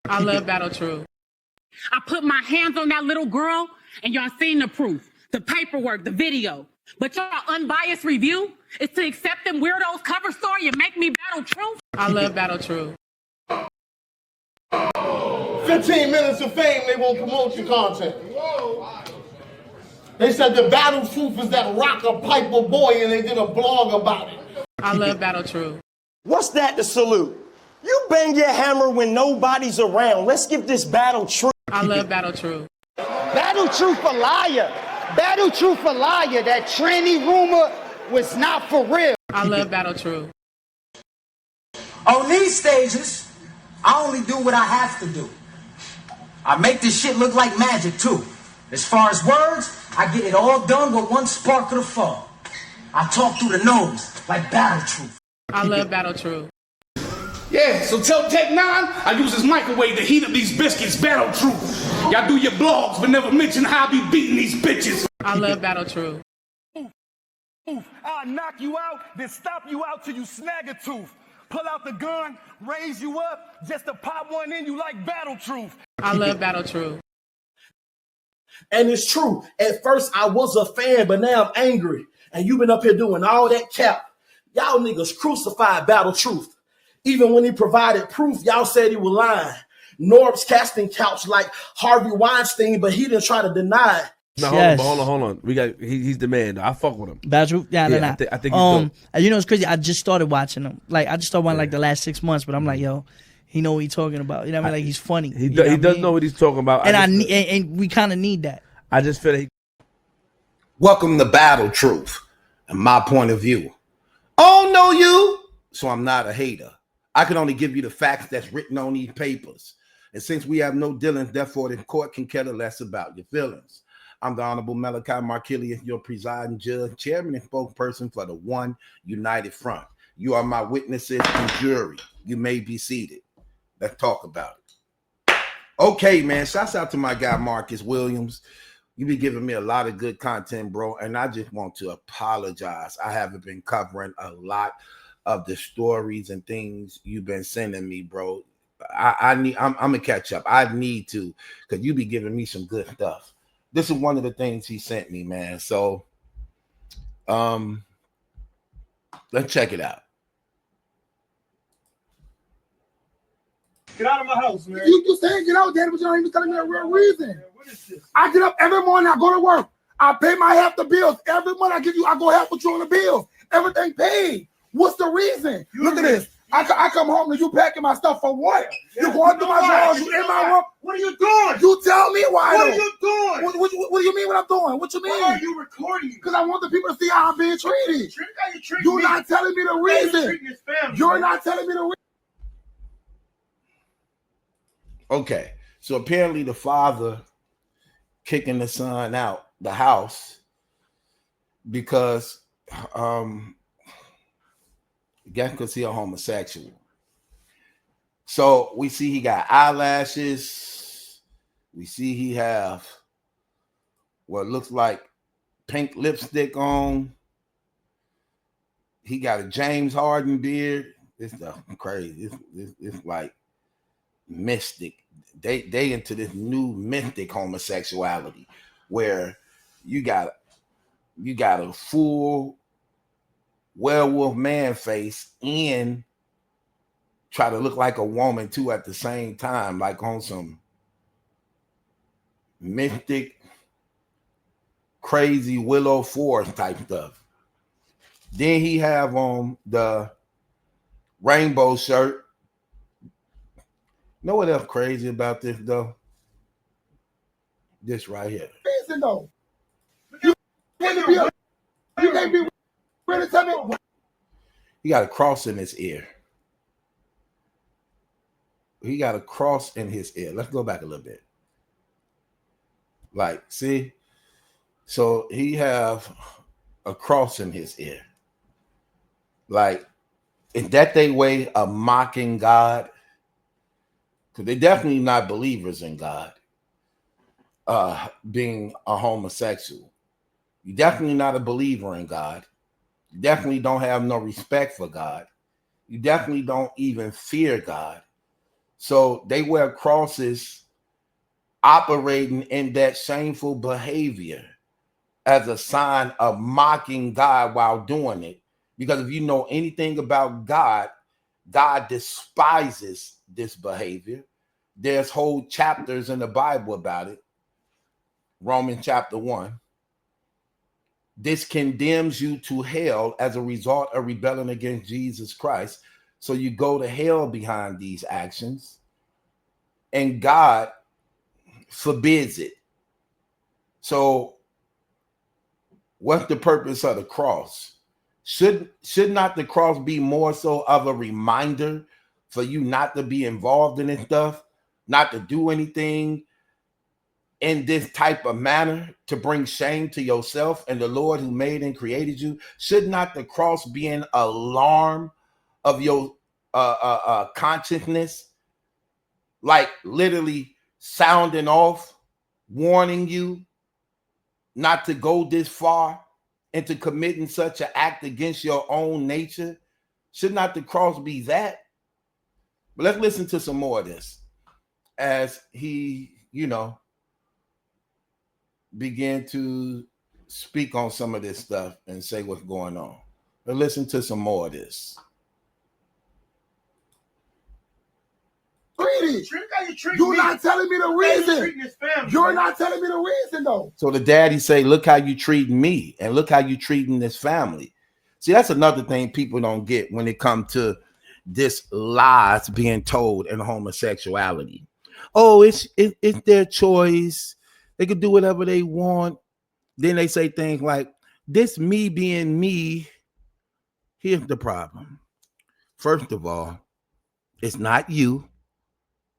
I love Battle Truth. I put my hands on that little girl, and y'all seen the proof, the paperwork, the video. But y'all unbiased review is to accept them weirdos cover story and make me Battle Truth. I love Battle Truth. 15 minutes of fame, they won't promote your content. They said the Battle Truth is that rocker piper boy, and they did a blog about it. I love Battle Truth. What's that to salute? You bang your hammer when nobody's around. Let's give this Battle Truth. I love Battle Truth. Battle Truth for liar. Battle Truth for liar. That tranny rumor was not for real. I love Battle Truth. On these stages, I only do what I have to do. I make this shit look like magic too. As far as words, I get it all done with one spark of the fun. I talk through the nose like Battle Truth. I love Battle Truth. Yeah, so tell Tech 9 I use this microwave to heat up these biscuits. Battle Truth. Y'all do your blogs, but never mention how I be beating these bitches. I love Battle Truth. I'll knock you out, then stop you out till you snag a tooth. Pull out the gun, raise you up, just to pop one in you like Battle Truth. I love Battle Truth. And it's true. At first, I was a fan, but now I'm angry. And you've been up here doing all that cap. Y'all niggas crucified Battle Truth. Even when he provided proof, y'all said he was lying. Norb's casting couch like Harvey Weinstein, but he didn't try to deny it. No, hold on. We got he's the man. I fuck with him. Battle Truth? Yeah, I think he's dope. You know, it's crazy. I just started watching him. Like, I just started watching like the last 6 months, but I'm like, yo, he know what he's talking about. You know what I mean? Like, he's funny. He does know what he's talking about. And and we kind of need that. I just feel like Welcome to Battle Truth, and my point of view. I don't know you, so I'm not a hater. I can only give you the facts that's written on these papers. And since we have no dealings, therefore the court can care less about your feelings. I'm the Honorable MallikiBaker, your presiding judge, chairman, and spokesperson for the One United Front. You are my witnesses and jury. You may be seated. Let's talk about it. Okay, man. Shouts out to my guy, Marcus Williams. You be giving me a lot of good content, bro. And I just want to apologize. I haven't been covering a lot of the stories and things you've been sending me, bro. I'm gonna catch up. I need to, because you be giving me some good stuff. This is one of the things he sent me, man. So let's check it out. Get out of my house, man. You saying get out, Daddy, but you don't even telling me a real reason. What is this? I get up every morning, I go to work. I pay my half the bills. Every month I go half with you on the bills. Everything paid. What's the reason? Look at this. I come home and you packing my stuff for what? You going through my drawers, you in my room. What are you doing? You tell me why. What are you doing? What do you mean what I'm doing? What you mean? Why are you recording? Because I want the people to see how I'm being treated. You're not telling me the reason. You're not telling me the reason. Okay, so apparently the father kicking the son out the house because again, because he a homosexual. So we see he got eyelashes. We see he have what looks like pink lipstick on. He got a James Harden beard. This stuff crazy. It's like mystic. They into this new mystic homosexuality where you got a full werewolf man face and try to look like a woman too at the same time, like on some mystic crazy Willow Forest type stuff. Then he have on the rainbow shirt. Know what else crazy about this though? This right here. Reason though. You can't be ready to tell me. He got a cross in his ear. He got a cross in his ear. Let's go back a little bit. Like, see? So he have a cross in his ear. Like, is that their way of mocking God? Because they're definitely not believers in God. Being a homosexual. You're definitely not a believer in God. You definitely don't have no respect for God. You definitely don't even fear God. So they wear crosses operating in that shameful behavior as a sign of mocking God while doing it. Because if you know anything about God, God despises this behavior. There's whole chapters in the Bible about it. Romans chapter 1. This condemns you to hell as a result of rebelling against Jesus Christ. So you go to hell behind these actions, and God forbids it. So what's the purpose of the cross? Should not the cross be more so of a reminder for you not to be involved in this stuff, not to do anything in this type of manner to bring shame to yourself and the Lord who made and created you? Should not the cross be an alarm of your consciousness, like literally sounding off, warning you not to go this far into committing such an act against your own nature? Should not the cross be that? But let's listen to some more of this as he, began to speak on some of this stuff and say what's going on. But listen to some more of this. You're not telling me the reason. You're not telling me the reason, though. So the daddy say, look how you treating me and look how you treating this family. See, that's another thing people don't get when it comes to this lies being told in homosexuality. Oh, it's their choice. They can do whatever they want. Then they say things like, this me being me. Here's the problem. First of all, it's not you.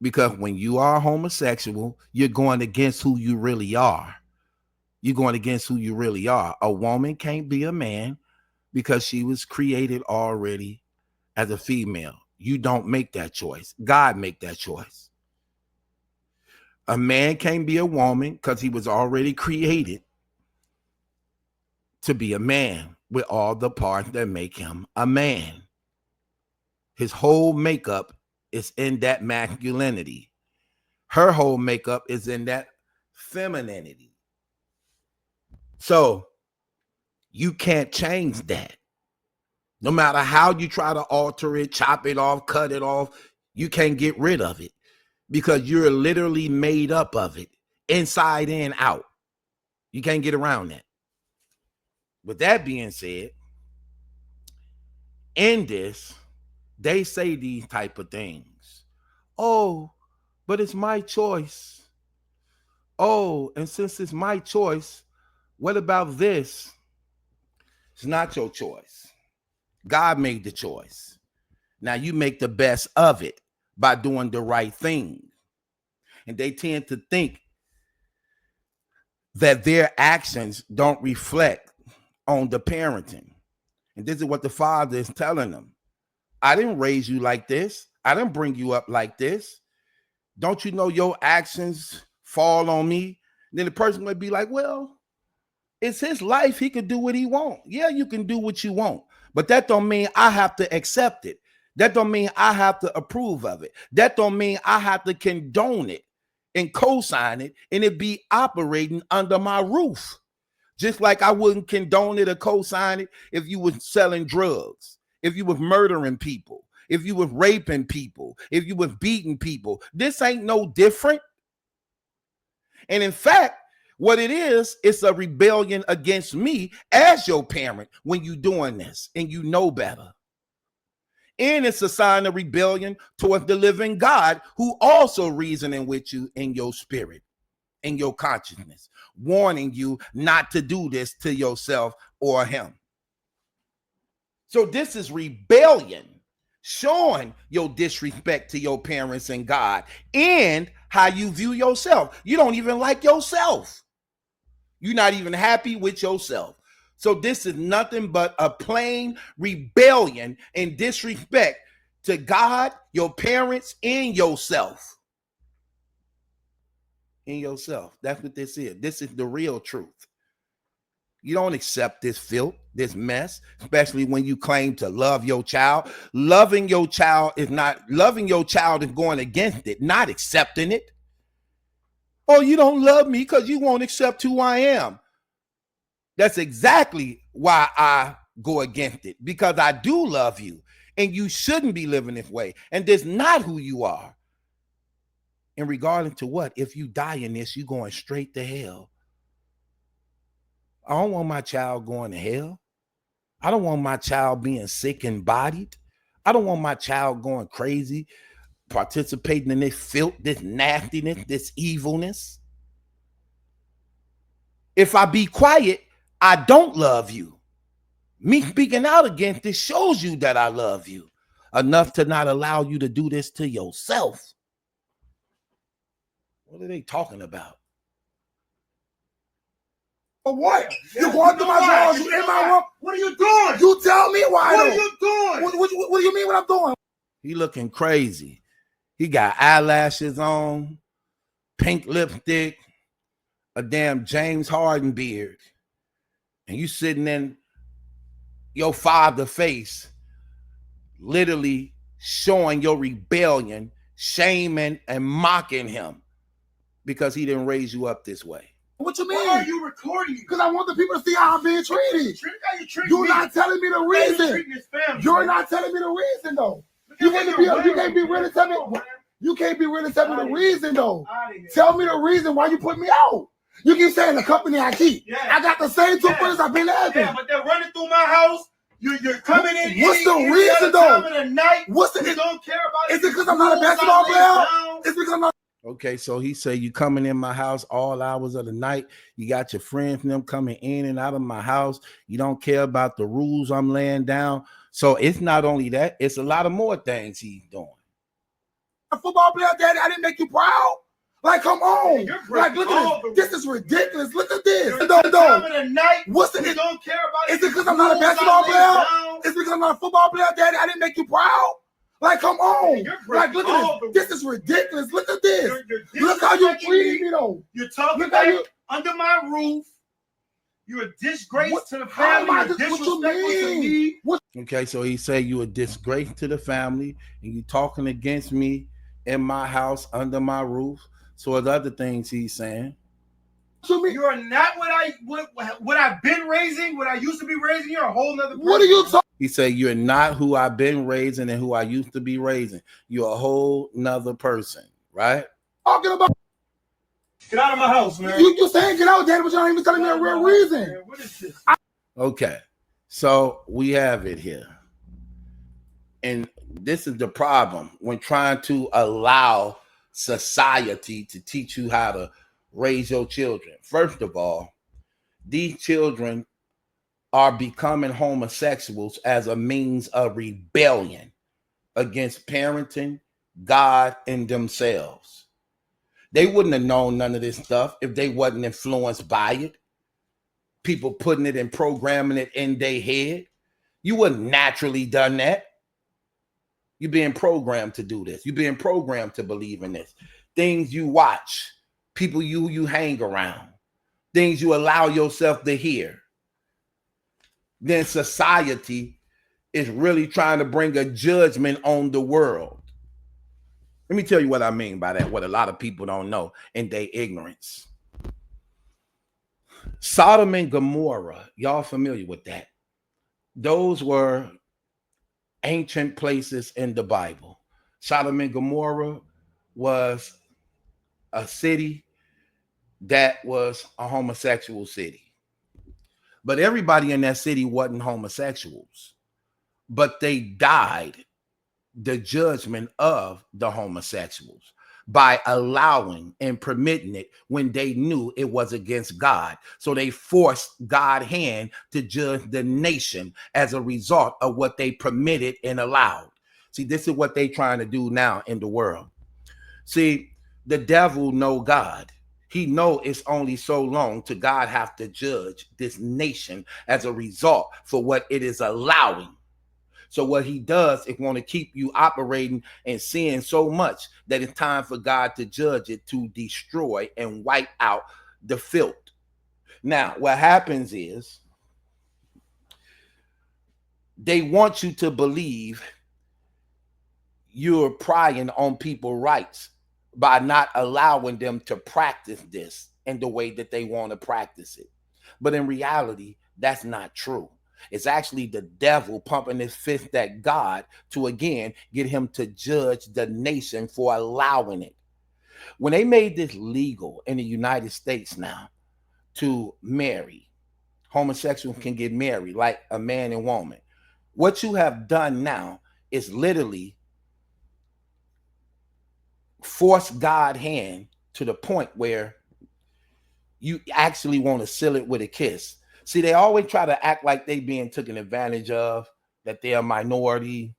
Because when you are homosexual, you're going against who you really are. You're going against who you really are. A woman can't be a man because she was created already as a female. You don't make that choice. God make that choice. A man can't be a woman because he was already created to be a man with all the parts that make him a man. His whole makeup is in that masculinity. Her whole makeup is in that femininity. So you can't change that. No matter how you try to alter it, chop it off, cut it off, you can't get rid of it because you're literally made up of it, inside and out. You can't get around that. With that being said, in this, they say these type of things. Oh, but it's my choice. Oh, and since it's my choice, what about this? It's not your choice. God made the choice. Now you make the best of it by doing the right thing. And they tend to think that their actions don't reflect on the parenting. And this is what the father is telling them. I didn't raise you like this. I didn't bring you up like this. Don't you know your actions fall on me? And then the person might be like, well, it's his life. He can do what he wants. Yeah, you can do what you want. But that don't mean I have to accept it. That don't mean I have to approve of it. That don't mean I have to condone it and co-sign it and it be operating under my roof. Just like I wouldn't condone it or co-sign it if you were selling drugs, if you were murdering people, if you were raping people, if you were beating people. This ain't no different. And in fact, what it is, it's a rebellion against me as your parent when you're doing this and you know better. And it's a sign of rebellion towards the living God who also reasoning with you in your spirit, in your consciousness, warning you not to do this to yourself or him. So this is rebellion, showing your disrespect to your parents and God and how you view yourself. You don't even like yourself. You're not even happy with yourself. So this is nothing but a plain rebellion and disrespect to God, your parents, and yourself. In yourself. That's what this is. This is the real truth. You don't accept this filth, this mess, especially when you claim to love your child. Loving your child is going against it, not accepting it. Oh, you don't love me because you won't accept who I am. That's exactly why I go against it, because I do love you, and you shouldn't be living this way. And that's not who you are. And regarding to what, if you die in this, you're going straight to hell. I don't want my child going to hell. I don't want my child being sick and bodied. I don't want my child going crazy, participating in this filth, this nastiness, this evilness. If I be quiet, I don't love you. Me speaking out against this shows you that I love you enough to not allow you to do this to yourself. What are they talking about? For what? You going through my drawers, you in my room. What are you doing? You tell me why. What are you doing? What do you mean what I'm doing? He looking crazy. He got eyelashes on, pink lipstick, a damn James Harden beard. And you sitting in your father's face, literally showing your rebellion, shaming and mocking him because he didn't raise you up this way. What you mean? Why are you recording? Because I want the people to see how I'm being treated. You're not telling me the reason. You're not telling me the reason though. You can't be real and tell me. You can't be real and tell me the reason though. Tell me the reason why you put me out. You keep saying the company I keep. Yeah. I got the same two brothers I've been having. Yeah, but they're running through my house. You're coming in. What's the reason though? What's the? You don't care about it. Is it because I'm not a basketball player? Is it because I'm not? Okay, so he said you coming in my house all hours of the night. You got your friends and them coming in and out of my house. You don't care about the rules I'm laying down. So it's not only that, it's a lot of more things he's doing. A football player, Daddy, I didn't make you proud. Like, come on. Like, look at this. This is ridiculous. Look at this. What's the? You don't care about it. Is it because I'm not a basketball player? Is it because I'm not a football player, Daddy? I didn't make you proud. Like, come on. Like, look at this. This is ridiculous. Look at this. Look how you're treating me, though. You're talking about under my roof. You're a disgrace to the family. You're disrespectful to me. Okay, so he said you a disgrace to the family, and you talking against me in my house under my roof. So there's other things he's saying. You are not what I've been raising, what I used to be raising. You're a whole nother person. What are you talking? He said you're not who I've been raising and who I used to be raising. You're a whole nother person, right? Talking about. Get out of my house, man. You saying get out, Daddy, but you're not even telling me a real reason. Man, what is this? Okay, so we have it here. And this is the problem when trying to allow society to teach you how to raise your children. First of all, these children are becoming homosexuals as a means of rebellion against parenting, God, and themselves. They wouldn't have known none of this stuff if they wasn't influenced by it. People putting it and programming it in their head. You wouldn't naturally done that. You're being programmed to do this. You're being programmed to believe in this. Things you watch, people you hang around, things you allow yourself to hear. Then society is really trying to bring a judgment on the world. Let me tell you what I mean by that, what a lot of people don't know in their ignorance. Sodom and Gomorrah, y'all familiar with that? Those were ancient places in the Bible. Sodom and Gomorrah was a city that was a homosexual city. But everybody in that city wasn't homosexuals. But they died the judgment of the homosexuals by allowing and permitting it when they knew it was against God. So they forced God's hand to judge the nation as a result of what they permitted and allowed. See, this is what they're trying to do now in the world. See, the devil know God. He know it's only so long till God have to judge this nation as a result for what it is allowing. So what he does is want to keep you operating and seeing so much that it's time for God to judge it, to destroy and wipe out the filth. Now, what happens is they want you to believe you're prying on people's rights by not allowing them to practice this in the way that they want to practice it. But in reality, that's not true. It's actually the devil pumping his fist at God to, again, get him to judge the nation for allowing it. When they made this legal in the United States now to marry, homosexuals can get married like a man and woman. What you have done now is literally force God's hand to the point where you actually want to seal it with a kiss. See, they always try to act like they being taken advantage of, that they're a minority,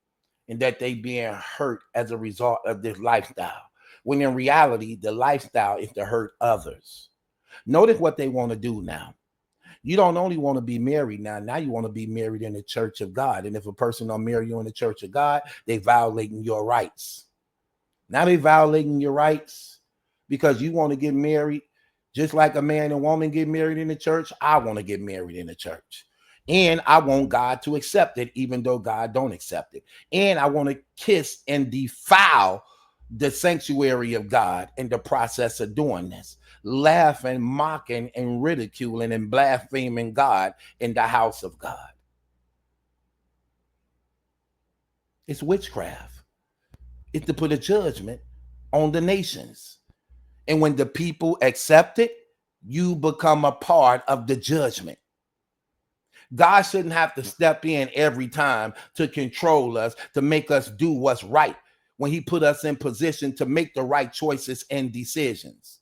and that they being hurt as a result of this lifestyle. When in reality, the lifestyle is to hurt others. Notice what they want to do now. You don't only want to be married now you want to be married in the church of God. And if a person don't marry you in the church of God, they violating your rights. Now they violating your rights because you want to get married just like a man and woman get married in the church. I want to get married in the church. And I want God to accept it, even though God don't accept it. And I want to kiss and defile the sanctuary of God in the process of doing this. Laughing, mocking, and ridiculing and blaspheming God in the house of God. It's witchcraft. It's to put a judgment on the nations. And when the people accept it, you become a part of the judgment. God shouldn't have to step in every time to control us, to make us do what's right, when he put us in position to make the right choices and decisions.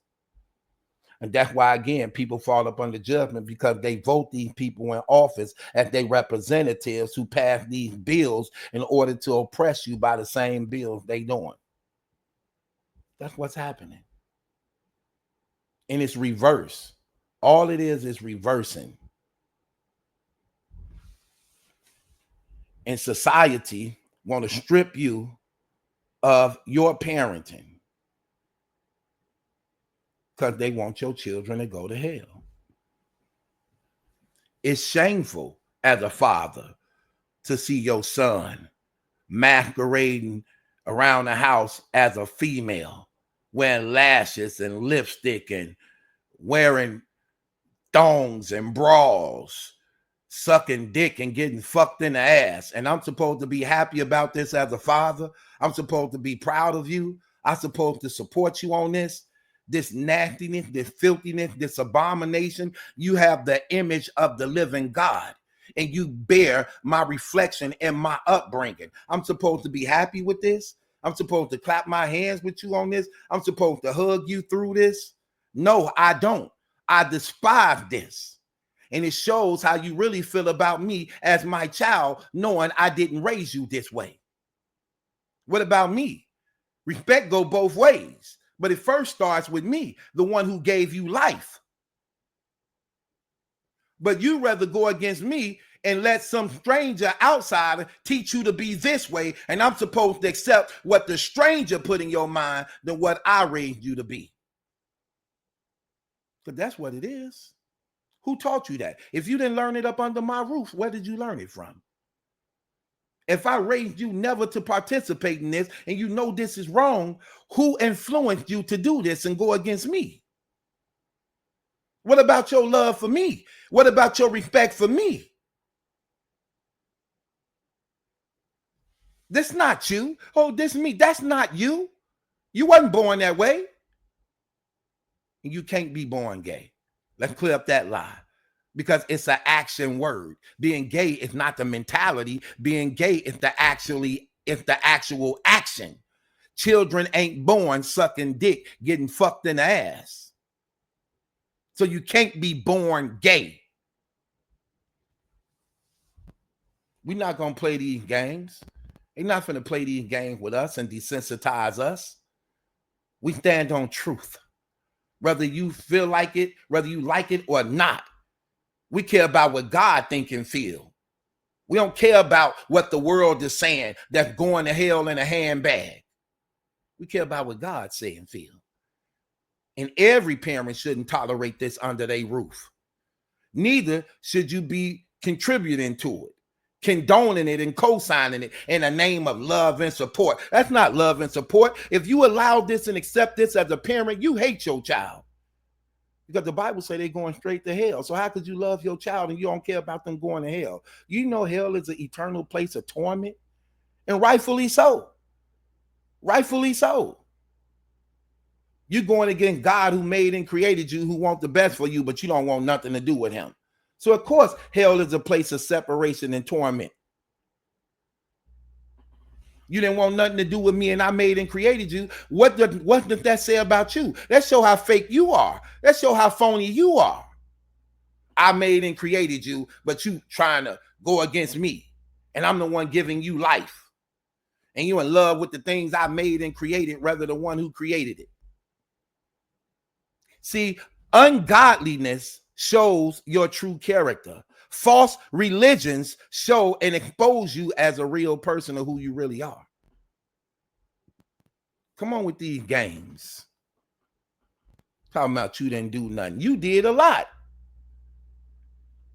And that's why, again, people fall up under judgment, because they vote these people in office as their representatives who pass these bills in order to oppress you by the same bills they doing. That's what's happening. And it's reverse. All it is reversing. And society want to strip you of your parenting because they want your children to go to hell. It's shameful as a father to see your son masquerading around the house as a female, wearing lashes and lipstick and wearing thongs and bras, sucking dick and getting fucked in the ass. And I'm supposed to be happy about this as a father. I'm supposed to be proud of you. I'm supposed to support you on this nastiness, this filthiness, this abomination. You have the image of the living God, and you bear my reflection in my upbringing. I'm supposed to be happy with this. I'm supposed to clap my hands with you on this. I'm supposed to hug you through this. No, I don't. I despise this. And it shows how you really feel about me as my child, knowing I didn't raise you this way. What about me? Respect go both ways, but it first starts with me, the one who gave you life. But you rather go against me and let some stranger outsider teach you to be this way, and I'm supposed to accept what the stranger put in your mind than what I raised you to be. But that's what it is. Who taught you that? If you didn't learn it up under my roof, where did you learn it from? If I raised you never to participate in this, and you know this is wrong, who influenced you to do this and go against me? What about your love for me? What about your respect for me? This not you. Oh, this me. That's not you. You wasn't born that way. And you can't be born gay. Let's clear up that lie, because it's an action word. Being gay is not the mentality. Being gay is the actual action. Children ain't born sucking dick, getting fucked in the ass. So you can't be born gay. We're not going to play these games. They're not going to play these games with us and desensitize us. We stand on truth. Whether you feel like it, whether you like it or not. We care about what God think and feel. We don't care about what the world is saying that's going to hell in a handbag. We care about what God say and feel. And every parent shouldn't tolerate this under their roof. Neither should you be contributing to it, condoning it and co-signing it in the name of love and support. That's not love and support. If you allow this and accept this as a parent, you hate your child. Because the Bible says they're going straight to hell. So how could you love your child and you don't care about them going to hell? You know hell is an eternal place of torment. And rightfully so. Rightfully so. You're going against God who made and created you, who wants the best for you, but you don't want nothing to do with him. So of course, hell is a place of separation and torment. You didn't want nothing to do with me and I made and created you. What does that say about you? That show how fake you are. That show how phony you are. I made and created you, but you trying to go against me. And I'm the one giving you life. And you in love with the things I made and created rather than the one who created it. See, ungodliness shows your true character. False religions show and expose you as a real person of who you really are. Come on with these games. Talking about you didn't do nothing. You did a lot.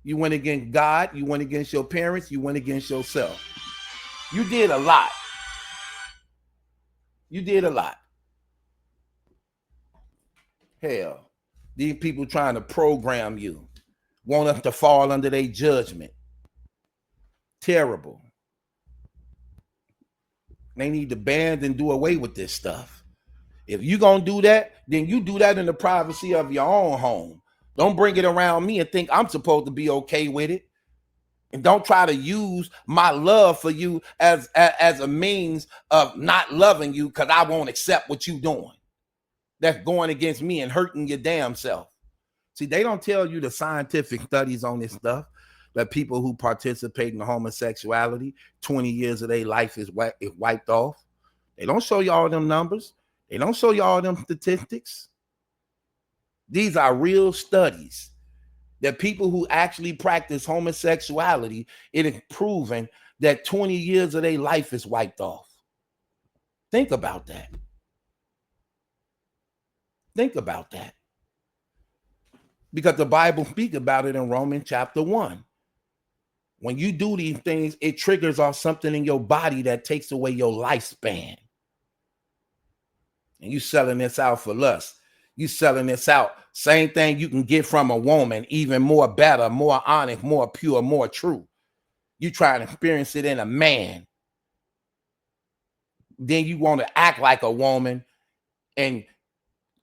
You went against God. You went against your parents. You went against yourself. You did a lot. You did a lot. Hell, these people trying to program you, want us to fall under their judgment. Terrible. They need to ban and do away with this stuff. If you're going to do that, then you do that in the privacy of your own home. Don't bring it around me and think I'm supposed to be okay with it. And don't try to use my love for you as a means of not loving you because I won't accept what you're doing. That's going against me and hurting your damn self. See, they don't tell you the scientific studies on this stuff, that people who participate in homosexuality, 20 years of their life is wiped off. They don't show you all them numbers. They don't show you all them statistics. These are real studies that people who actually practice homosexuality, it is proven that 20 years of their life is wiped off. Think about that. Think about that. Because the Bible speaks about it in Romans chapter 1. When you do these things, it triggers off something in your body that takes away your lifespan. And you selling this out for lust. You selling this out. Same thing you can get from a woman, even more better, more honest, more pure, more true. You try to experience it in a man. Then you want to act like a woman and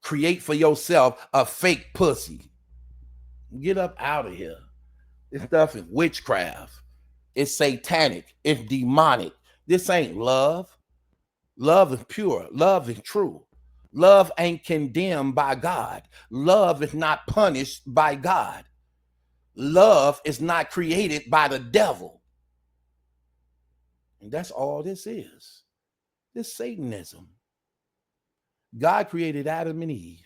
create for yourself a fake pussy. Get up out of here. This stuff is witchcraft. It's satanic. It's demonic. This ain't love. Love is pure. Love is true. Love ain't condemned by God. Love is not punished by God. Love is not created by the devil. And that's all this is. This Satanism. God created Adam and Eve,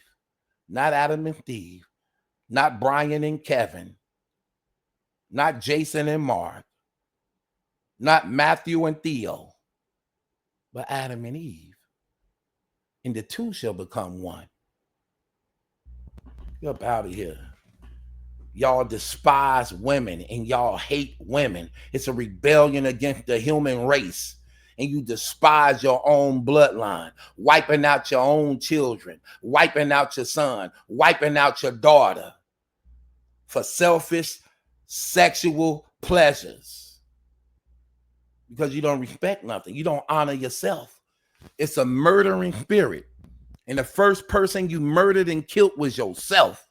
not Adam and Steve, not Brian and Kevin, not Jason and Mark, not Matthew and Theo, but Adam and Eve. And the two shall become one. Get up out of here. Y'all despise women and y'all hate women. It's a rebellion against the human race. And you despise your own bloodline, wiping out your own children, wiping out your son, wiping out your daughter for selfish sexual pleasures. Because you don't respect nothing. You don't honor yourself. It's a murdering spirit. And the first person you murdered and killed was yourself.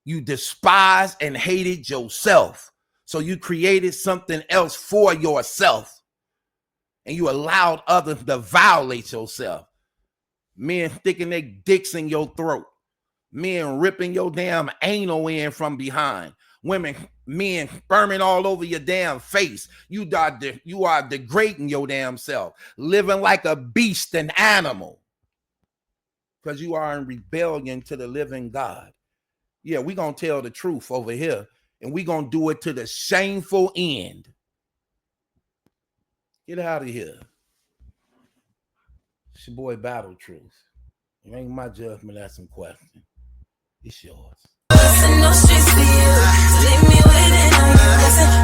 You despised and hated yourself. So you created something else for yourself. And you allowed others to violate yourself. Men sticking their dicks in your throat. Men ripping your damn anal in from behind. Men sperming all over your damn face. You are degrading your damn self. Living like a beast, an animal. Because you are in rebellion to the living God. Yeah, we're going to tell the truth over here. And we're going to do it to the shameful end. Get out of here. It's your boy Battle Truth. It ain't my judgment, that's some question. It's yours. Listen,